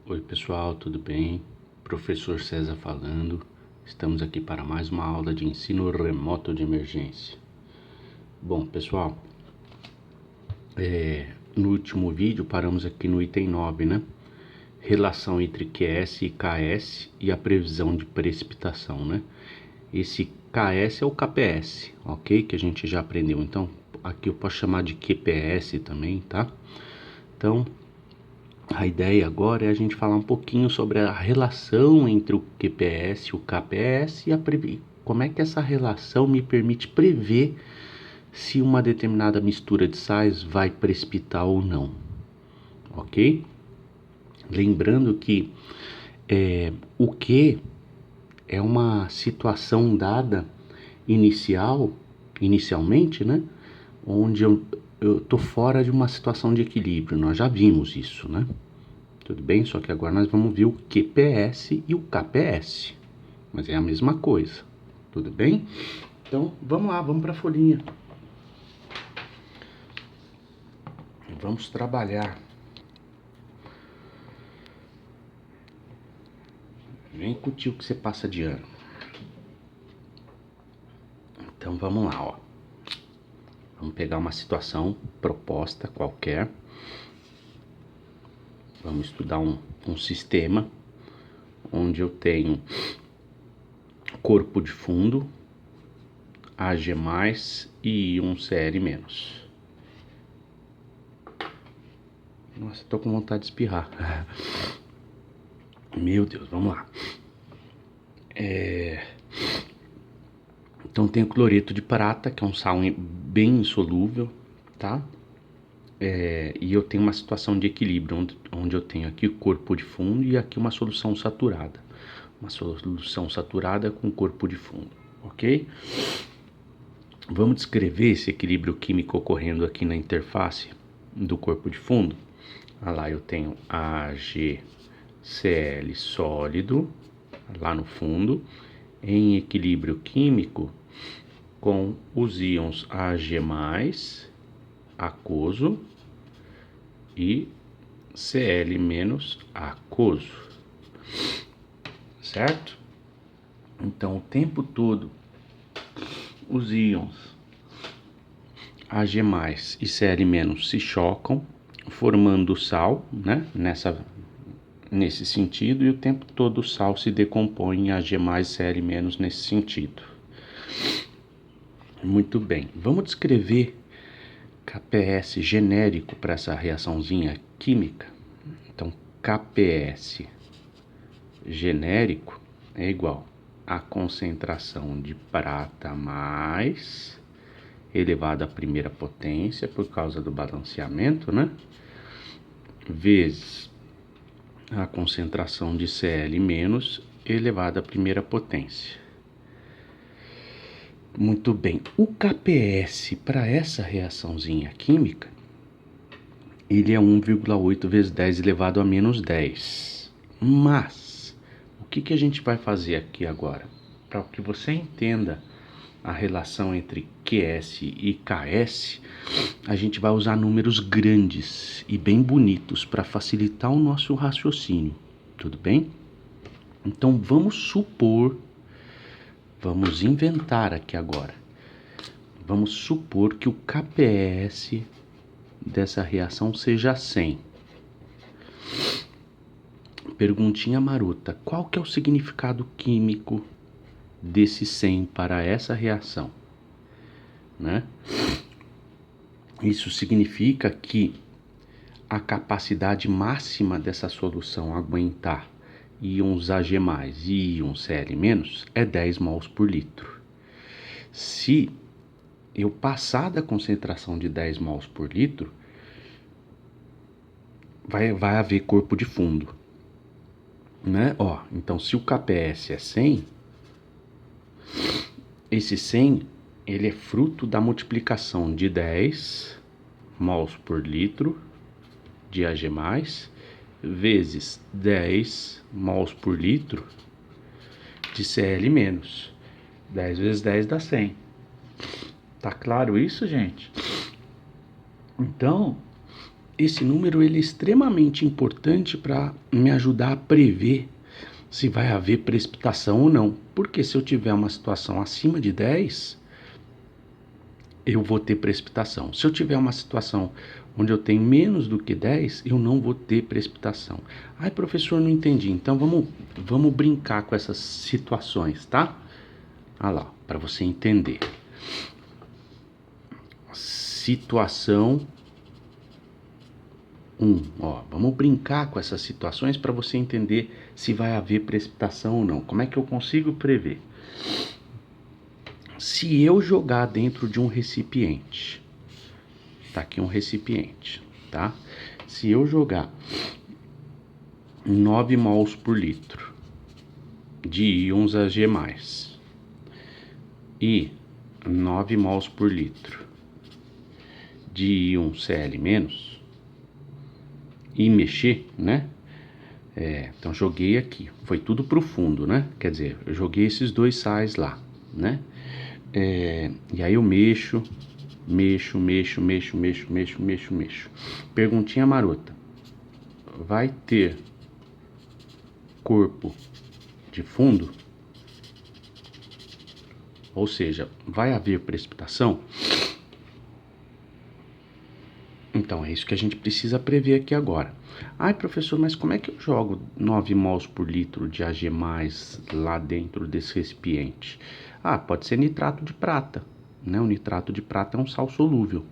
Oi pessoal, tudo bem? Professor César falando. Estamos aqui para mais uma aula de ensino remoto de emergência. Bom pessoal, no último vídeo paramos aqui no item 9, né? Relação entre QS e KS e a previsão de precipitação, né? Esse KS é o KPS, ok? Que a gente já aprendeu. Então aqui eu posso chamar de QPS também, tá? Então a ideia agora é a gente falar um pouquinho sobre a relação entre o QPS e o KPS e como é que essa relação me permite prever se uma determinada mistura de sais vai precipitar ou não, ok? Lembrando que o Q é uma situação dada inicialmente, né? Onde eu tô fora de uma situação de equilíbrio, nós já vimos isso, né? Tudo bem? Só que agora nós vamos ver o QPS e o KPS. Mas é a mesma coisa. Tudo bem? Então, vamos lá, vamos para a folhinha. Vamos trabalhar. Vem com o tio que você passa de ano. Então, vamos lá, ó. Vamos pegar uma situação proposta qualquer. Vamos estudar um sistema onde eu tenho corpo de fundo, Ag+, e um Cl-. Nossa, tô com vontade de espirrar. Meu Deus, vamos lá. Então tem o cloreto de prata, que é um sal bem insolúvel, tá? E eu tenho uma situação de equilíbrio, onde eu tenho aqui o corpo de fundo e aqui uma solução saturada. Uma solução saturada com corpo de fundo, ok? Vamos descrever esse equilíbrio químico ocorrendo aqui na interface do corpo de fundo. Olha lá, eu tenho AgCl sólido, lá no fundo, em equilíbrio químico com os íons Ag+, aquoso, e Cl- aquoso, certo? Então, o tempo todo, os íons Ag+, e Cl- se chocam, formando sal, né? Nesse sentido, e o tempo todo o sal se decompõe em Ag+, Cl- nesse sentido. Muito bem, vamos descrever KPS genérico para essa reaçãozinha química. Então, KPS genérico é igual a concentração de prata mais elevado à primeira potência por causa do balanceamento, né? Vezes a concentração de Cl- elevado à primeira potência. Muito bem, o KPS para essa reaçãozinha química, ele é 1,8 vezes 10 elevado a menos 10. Mas, o que a gente vai fazer aqui agora? Para que você entenda a relação entre QS e KS, a gente vai usar números grandes e bem bonitos para facilitar o nosso raciocínio, tudo bem? Então vamos inventar aqui agora. Vamos supor que o KPS dessa reação seja 100. Perguntinha marota, qual que é o significado químico desse 100 para essa reação, né? Isso significa que a capacidade máxima dessa solução aguentar íons Ag+ e íons Cl- é 10 mols por litro. Se eu passar da concentração de 10 mols por litro, vai haver corpo de fundo, né? Então se o KPS é 100, esse 100 ele é fruto da multiplicação de 10 mols por litro de Ag+, vezes 10 mols por litro de Cl-. 10 vezes 10 dá 100. Tá claro isso, gente? Então, esse número ele é extremamente importante para me ajudar a prever se vai haver precipitação ou não. Porque se eu tiver uma situação acima de 10, eu vou ter precipitação. Se eu tiver uma situação onde eu tenho menos do que 10, eu não vou ter precipitação. Ai, professor, não entendi. Então vamos brincar com essas situações, tá? Olha lá, para você entender. Situação 1. Vamos brincar com essas situações para você entender se vai haver precipitação ou não. Como é que eu consigo prever? Se eu jogar dentro de um recipiente, tá aqui um recipiente, tá? Se eu jogar 9 mols por litro de íons Ag+, e 9 mols por litro de íon Cl-, e mexer, né? Então joguei aqui, foi tudo pro fundo, né? Quer dizer, eu joguei esses dois sais lá, né? E aí eu mexo. Perguntinha marota. Vai ter corpo de fundo? Ou seja, vai haver precipitação? Então é isso que a gente precisa prever aqui agora. Ai, professor, mas como é que eu jogo 9 mols por litro de Ag+ lá dentro desse recipiente? Pode ser nitrato de prata, né? O nitrato de prata é um sal solúvel.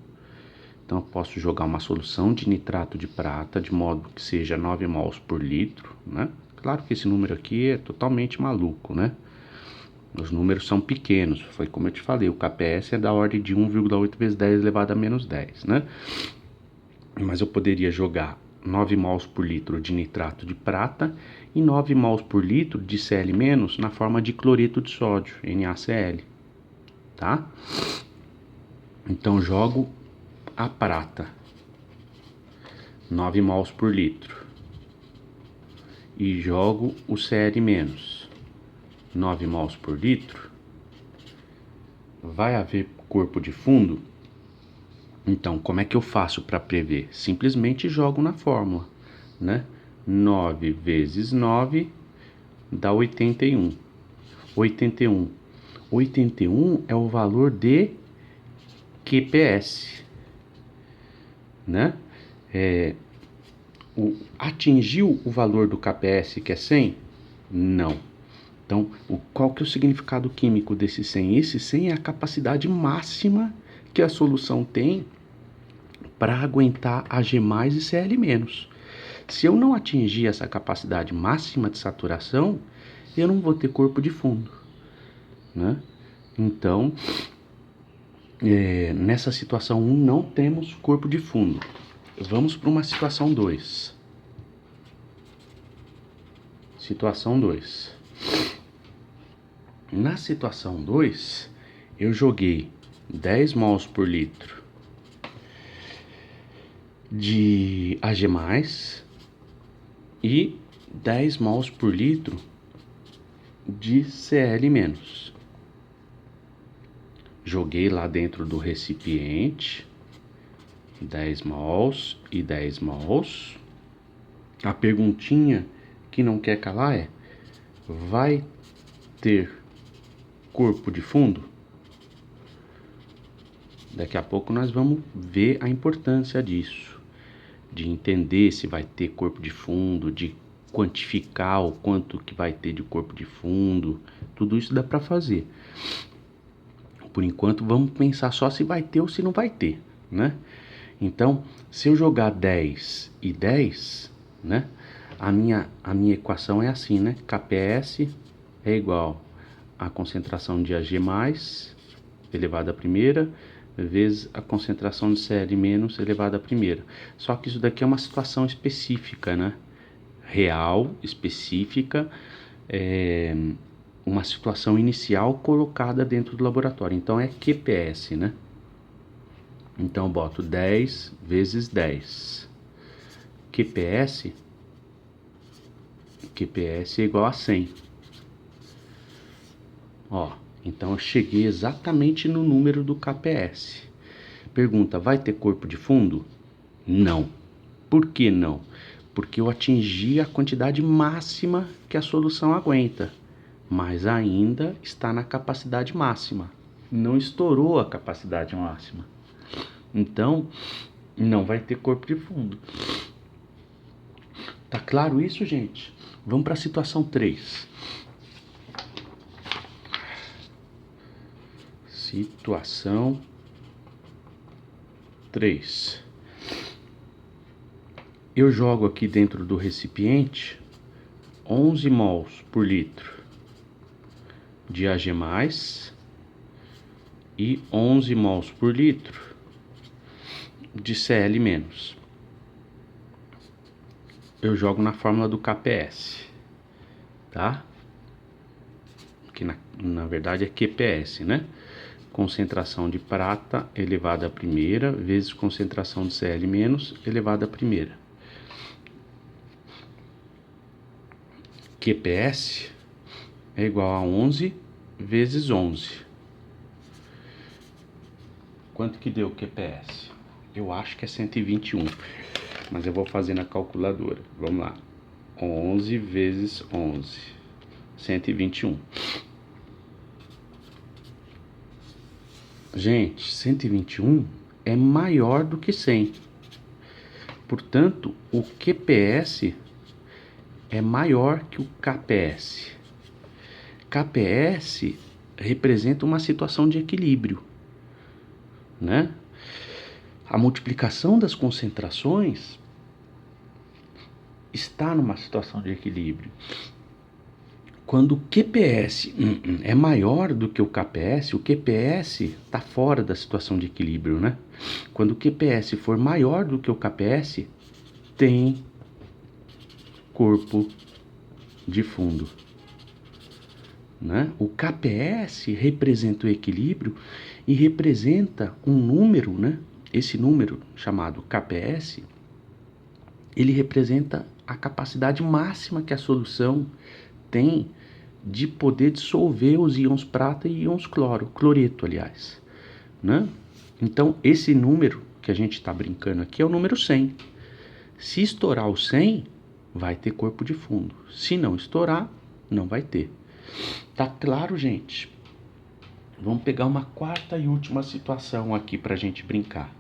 Então eu posso jogar uma solução de nitrato de prata de modo que seja 9 mols por litro, né? Claro que esse número aqui é totalmente maluco, né? Os números são pequenos, foi como eu te falei, o KPS é da ordem de 1,8 vezes 10 elevado a menos 10, né? Mas eu poderia jogar 9 mols por litro de nitrato de prata e 9 mols por litro de Cl- na forma de cloreto de sódio, NaCl, tá? Então jogo a prata, 9 mols por litro, e jogo o Cl-, 9 mols por litro. Vai haver corpo de fundo? Então, como é que eu faço para prever? Simplesmente jogo na fórmula, né? 9 vezes 9 dá 81. 81. 81 é o valor de QPS, né? Atingiu o valor do KPS, que é 100? Não. Então, qual que é o significado químico desse 100? Esse 100 é a capacidade máxima que a solução tem para aguentar Ag+ e Cl-. Se eu não atingir essa capacidade máxima de saturação, eu não vou ter corpo de fundo, né? Então, nessa situação 1 não temos corpo de fundo. Vamos para uma situação 2. Situação 2. Na situação 2, eu joguei 10 mols por litro de Ag+ e 10 mols por litro de Cl-. Joguei lá dentro do recipiente 10 mols e 10 mols. A perguntinha que não quer calar é: vai ter corpo de fundo? Daqui a pouco nós vamos ver a importância disso, de entender se vai ter corpo de fundo, de quantificar o quanto que vai ter de corpo de fundo. Tudo isso dá para fazer. Por enquanto vamos pensar só se vai ter ou se não vai ter, né? Então, se eu jogar 10 e 10, né? A minha equação é assim, né? KPS é igual a concentração de Ag+ elevado à primeira vezes a concentração de Cl- elevado à primeira. Só que isso daqui é uma situação específica, né? Real, específica, uma situação inicial colocada dentro do laboratório. Então é QPS, né? Então eu boto 10 vezes 10. QPS é igual a 100. Então eu cheguei exatamente no número do KPS. Pergunta: vai ter corpo de fundo? Não. Por que não? Porque eu atingi a quantidade máxima que a solução aguenta, mas ainda está na capacidade máxima. Não estourou a capacidade máxima. Então, não vai ter corpo de fundo. Tá claro isso, gente? Vamos para a situação 3. Situação 3. Eu jogo aqui dentro do recipiente 11 mols por litro de Ag+, e 11 mols por litro de Cl-. Eu jogo na fórmula do KPS, tá? Que na verdade é QPS, né? Concentração de prata elevada à primeira vezes concentração de Cl- elevada à primeira. QPS é igual a 11 vezes 11. Quanto que deu QPS? Eu acho que é 121, mas eu vou fazer na calculadora. Vamos lá. 11 vezes 11. 121. Gente, 121 é maior do que 100. Portanto, o QPS é maior que o KPS. KPS representa uma situação de equilíbrio, né? A multiplicação das concentrações está numa situação de equilíbrio. Quando o QPS é maior do que o QPS está fora da situação de equilíbrio, né? Quando o QPS for maior do que o KPS, tem corpo de fundo, né? O KPS representa o equilíbrio e representa um número, né? Esse número chamado KPS, ele representa a capacidade máxima que a solução tem de poder dissolver os íons prata e íons cloreto, aliás, né? Então, esse número que a gente está brincando aqui é o número 100. Se estourar o 100, vai ter corpo de fundo. Se não estourar, não vai ter. Tá claro, gente? Vamos pegar uma quarta e última situação aqui pra gente brincar.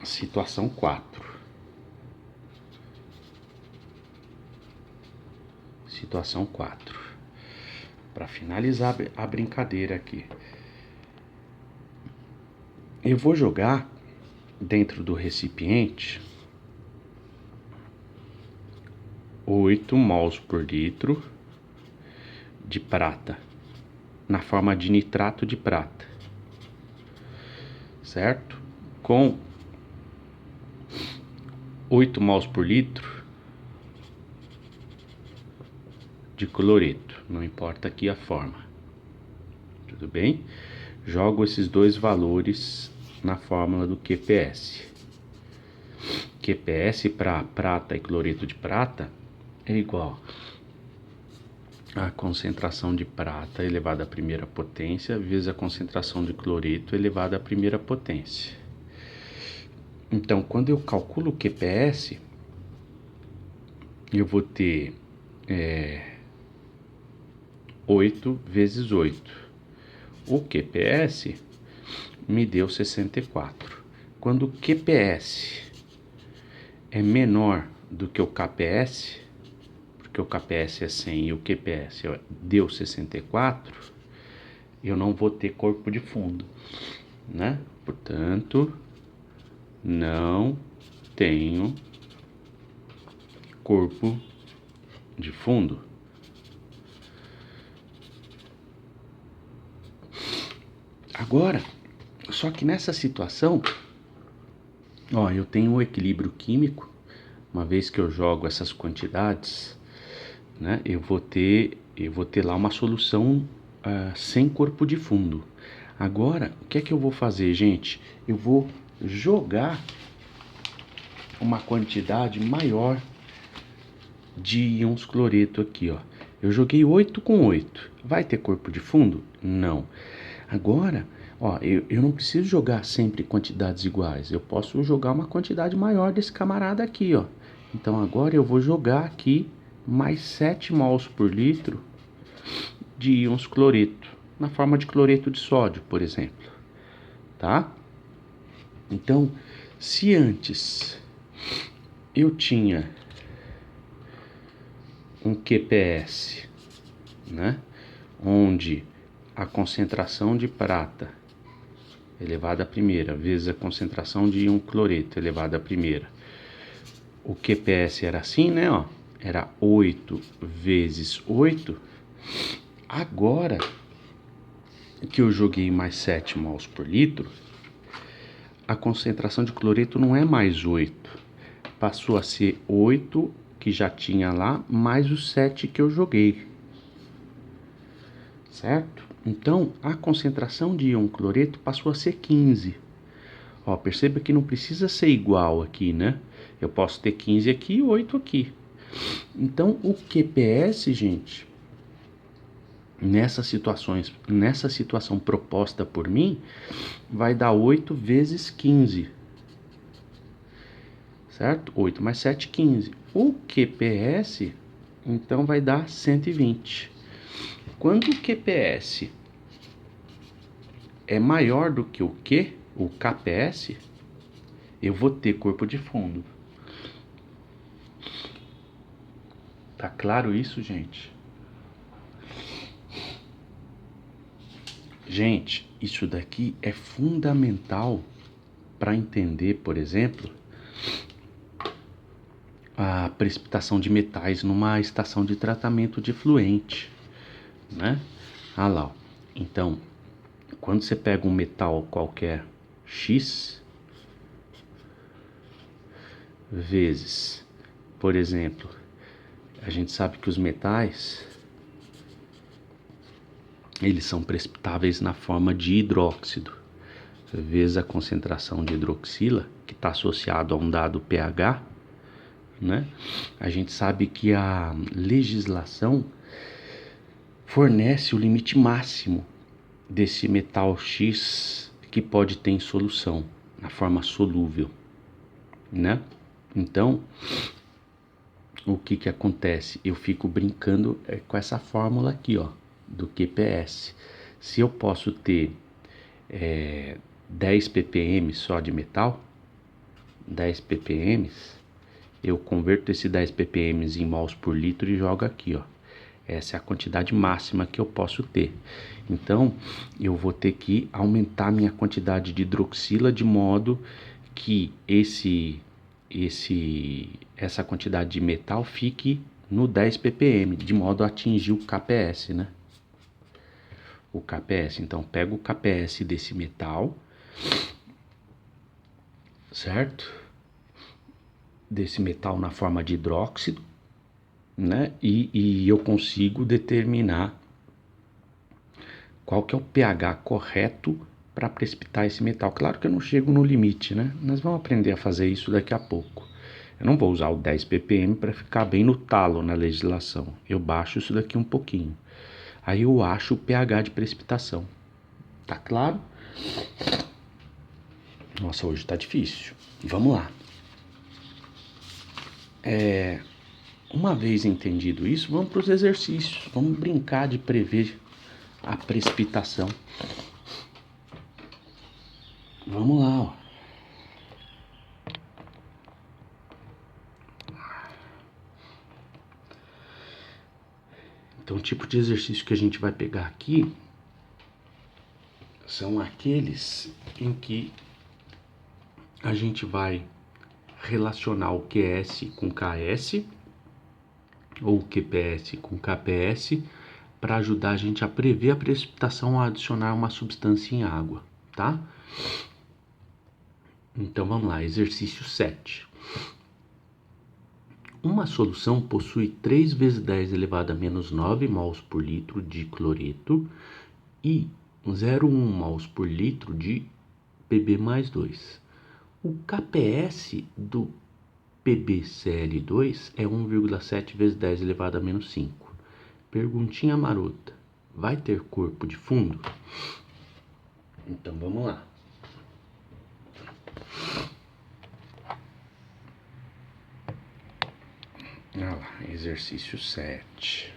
Situação 4. Situação 4. Para finalizar a brincadeira aqui. Eu vou jogar dentro do recipiente 8 mols por litro de prata, na forma de nitrato de prata, certo? Com 8 mols por litro de cloreto, não importa aqui a forma, tudo bem? Jogo esses dois valores na fórmula do QPS. QPS para prata e cloreto de prata é igual a concentração de prata elevada à primeira potência vezes a concentração de cloreto elevada à primeira potência. Então, quando eu calculo o QPS, eu vou ter 8 vezes 8. O QPS me deu 64. Quando o QPS é menor do que o KPS, porque o KPS é 100 e o QPS deu 64, eu não vou ter corpo de fundo, né? Portanto, não tenho corpo de fundo. Agora, só que nessa situação, ó, eu tenho um equilíbrio químico. Uma vez que eu jogo essas quantidades, né, eu vou ter lá uma solução sem corpo de fundo. Agora, o que é que eu vou fazer, gente? Eu vou jogar uma quantidade maior de íons cloreto aqui, ó. Eu joguei 8 com 8. Vai ter corpo de fundo? Não. Agora, Ó, eu não preciso jogar sempre quantidades iguais. Eu posso jogar uma quantidade maior desse camarada aqui, ó. Então agora eu vou jogar aqui mais 7 mols por litro de íons cloreto, na forma de cloreto de sódio, por exemplo, tá? Então, se antes eu tinha um QPS, né, onde a concentração de prata elevada à primeira vezes a concentração de íon cloreto elevada à primeira, o QPS era assim, né, ó, era 8 vezes 8. Agora que eu joguei mais 7 mols por litro, a concentração de cloreto não é mais 8, passou a ser 8 que já tinha lá, mais os 7 que eu joguei, certo? Então, a concentração de íon cloreto passou a ser 15. Ó, perceba que não precisa ser igual aqui, né? Eu posso ter 15 aqui e 8 aqui. Então, o QPS, gente, nessa situação proposta por mim, vai dar 8 vezes 15. Certo? 8 mais 7, 15. O QPS, então, vai dar 120. Quando o QPS é maior do que o Q, o KPS, eu vou ter corpo de fundo. Tá claro isso, gente? Gente, isso daqui é fundamental para entender, por exemplo, a precipitação de metais numa estação de tratamento de efluente, né? Ah lá, ó. Então, quando você pega um metal qualquer X vezes, por exemplo, a gente sabe que os metais, eles são precipitáveis na forma de hidróxido, vezes a concentração de hidroxila, que está associado a um dado pH, né? A gente sabe que a legislação fornece o limite máximo desse metal X que pode ter em solução, na forma solúvel, né? Então, o que que acontece? Eu fico brincando com essa fórmula aqui, ó, do QPS. Se eu posso ter 10 ppm só de metal, 10 ppm, eu converto esse 10 ppm em mols por litro e jogo aqui, ó. Essa é a quantidade máxima que eu posso ter. Então, eu vou ter que aumentar minha quantidade de hidroxila de modo que essa quantidade de metal fique no 10 ppm, de modo a atingir o KPS, né? O KPS. Então, pego o KPS desse metal, certo? Desse metal na forma de hidróxido, né? E eu consigo determinar qual que é o pH correto para precipitar esse metal. Claro que eu não chego no limite, né? Nós vamos aprender a fazer isso daqui a pouco. Eu não vou usar o 10 ppm para ficar bem no talo na legislação. Eu baixo isso daqui um pouquinho. Aí eu acho o pH de precipitação. Tá claro? Nossa, hoje tá difícil. Vamos lá. Uma vez entendido isso, vamos para os exercícios. Vamos brincar de prever a precipitação. Vamos lá, ó. Então, o tipo de exercício que a gente vai pegar aqui são aqueles em que a gente vai relacionar o QS com KS ou o QPS com KPS para ajudar a gente a prever a precipitação ao adicionar uma substância em água, tá? Então vamos lá, exercício 7. Uma solução possui 3 vezes 10 elevado a menos 9 mols por litro de cloreto e 0,1 mols por litro de Pb mais 2. O KPS do PbCl2 é 1,7 vezes 10 elevado a menos 5. Perguntinha marota, vai ter corpo de fundo? Então vamos lá. Olha lá, exercício 7.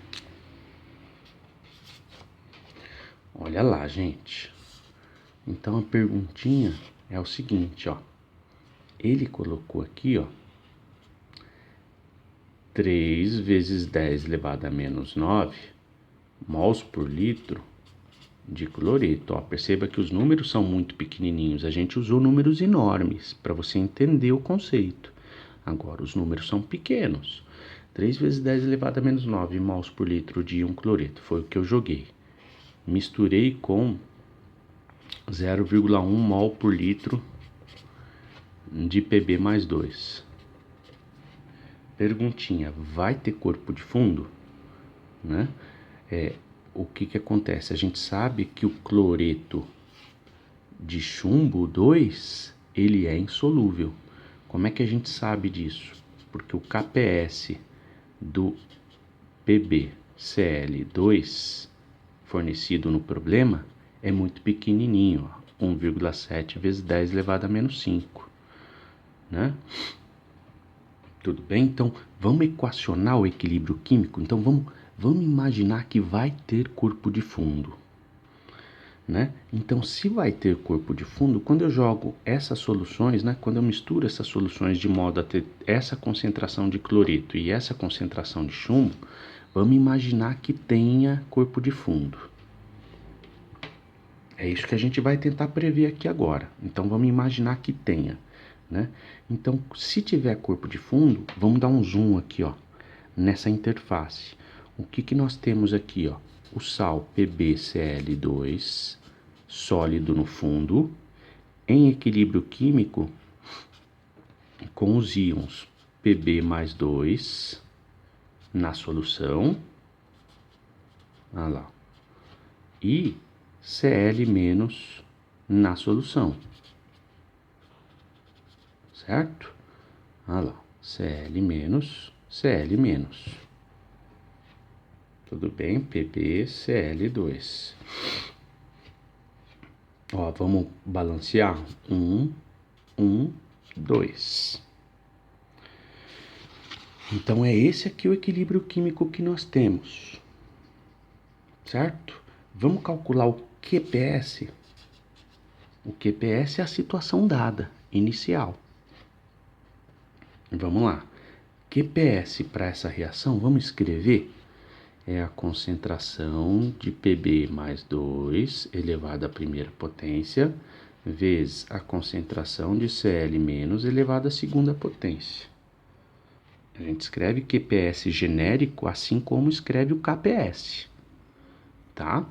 Olha lá, gente. Então a perguntinha é o seguinte, ó. Ele colocou aqui, ó, 3 vezes 10 elevado a menos 9 mols por litro de cloreto. Ó, perceba que os números são muito pequenininhos. A gente usou números enormes para você entender o conceito. Agora, os números são pequenos. 3 vezes 10 elevado a menos 9 mols por litro de íon cloreto. Foi o que eu joguei. Misturei com 0,1 mol por litro de Pb mais 2. Perguntinha, vai ter corpo de fundo? Né? O que acontece? A gente sabe que o cloreto de chumbo 2, ele é insolúvel. Como é que a gente sabe disso? Porque o KPS do PbCl2 fornecido no problema é muito pequenininho, 1,7 vezes 10 elevado a menos 5, né? Tudo bem? Então, vamos equacionar o equilíbrio químico? Então, vamos imaginar que vai ter corpo de fundo, né? Então, se vai ter corpo de fundo, quando eu jogo essas soluções, né? Quando eu misturo essas soluções de modo a ter essa concentração de cloreto e essa concentração de chumbo, vamos imaginar que tenha corpo de fundo. É isso que a gente vai tentar prever aqui agora. Então, vamos imaginar que tenha, né? Então, se tiver corpo de fundo, vamos dar um zoom aqui, ó, nessa interface. O que nós temos aqui, ó? O sal PbCl2 sólido no fundo, em equilíbrio químico com os íons Pb mais 2 na solução, olha lá, e Cl menos na solução, certo? Olha lá, Cl menos, Cl menos. Tudo bem? PbCl2. Ó, vamos balancear. 1, 2. Então, é esse aqui o equilíbrio químico que nós temos, certo? Vamos calcular o QPS. O QPS é a situação dada, inicial. Vamos lá. QPS para essa reação, vamos escrever, é a concentração de Pb mais 2 elevado à primeira potência, vezes a concentração de Cl menos elevado à segunda potência. A gente escreve QPS genérico, assim como escreve o KPS, tá?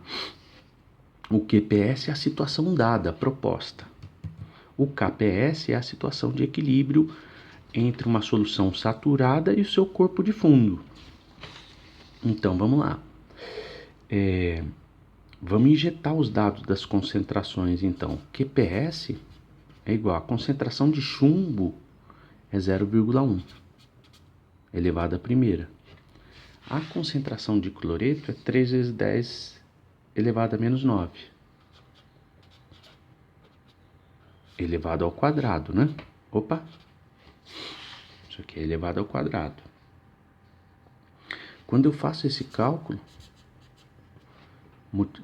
O QPS é a situação dada, a proposta. O KPS é a situação de equilíbrio entre uma solução saturada e o seu corpo de fundo. Então, vamos lá. Vamos injetar os dados das concentrações, então. QPS é igual a concentração de chumbo é 0,1 elevado à primeira. A concentração de cloreto é 3 vezes 10 elevado a menos 9. Elevado ao quadrado, né? Opa! Isso aqui é elevado ao quadrado. Quando eu faço esse cálculo,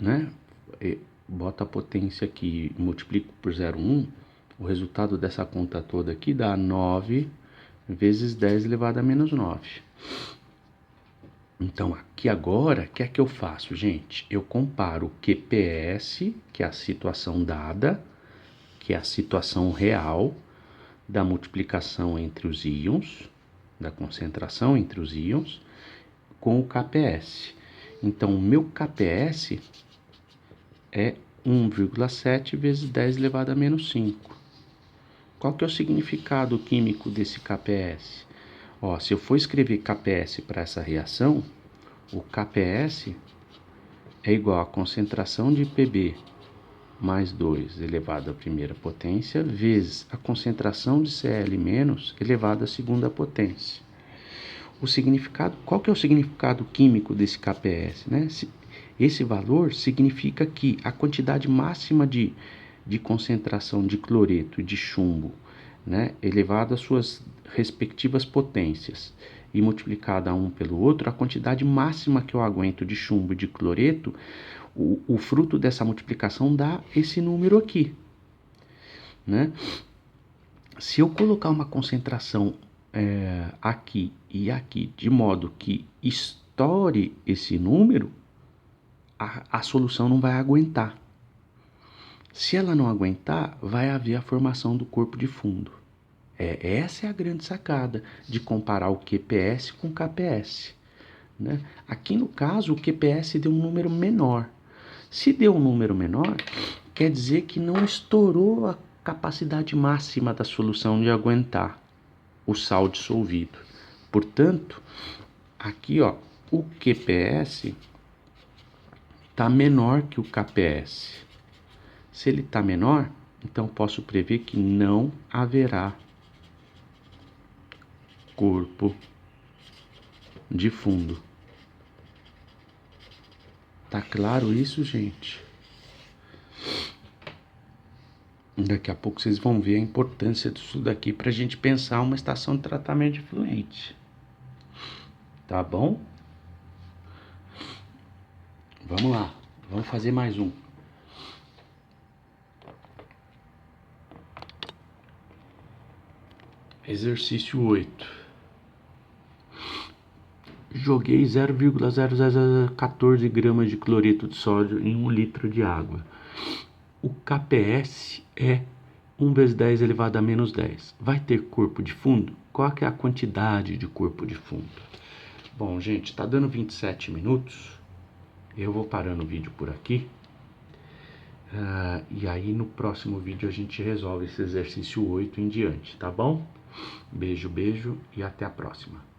né? Bota a potência aqui e multiplico por 0,1, o resultado dessa conta toda aqui dá 9 vezes 10 elevado a menos 9. Então, aqui agora, o que é que eu faço, gente? Eu comparo o QPS, que é a situação dada, que é a situação real da multiplicação entre os íons, da concentração entre os íons, com o KPS. Então, o meu KPS é 1,7 vezes 10 elevado a menos 5. Qual que é o significado químico desse KPS? Ó, se eu for escrever KPS para essa reação, o KPS é igual a concentração de Pb mais 2 elevado à primeira potência vezes a concentração de Cl menos elevado à segunda potência. O significado, qual que é o significado químico desse KPS, né? Esse valor significa que a quantidade máxima de de concentração de cloreto e de chumbo, né, elevado às suas respectivas potências e multiplicada um pelo outro, a quantidade máxima que eu aguento de chumbo e de cloreto, o fruto dessa multiplicação dá esse número aqui, né? Se eu colocar uma concentração aqui e aqui, de modo que estoure esse número, a solução não vai aguentar. Se ela não aguentar, vai haver a formação do corpo de fundo. Essa é a grande sacada de comparar o QPS com o KPS, né? Aqui no caso, o QPS deu um número menor. Se deu um número menor, quer dizer que não estourou a capacidade máxima da solução de aguentar o sal dissolvido. Portanto, aqui ó, o QPS está menor que o KPS. Se ele está menor, então posso prever que não haverá corpo de fundo. Tá claro isso, gente? Daqui a pouco vocês vão ver a importância disso daqui para a gente pensar uma estação de tratamento de efluente. Tá bom? Vamos lá, vamos fazer mais um. Exercício 8. Joguei 0,0014 gramas de cloreto de sódio em 1 litro de água. O KPS é 1 vezes 10 elevado a menos 10. Vai ter corpo de fundo? Qual que é a quantidade de corpo de fundo? Bom, gente, tá dando 27 minutos. Eu vou parando o vídeo por aqui. E aí no próximo vídeo a gente resolve esse exercício 8 em diante, tá bom? Beijo, beijo e até a próxima.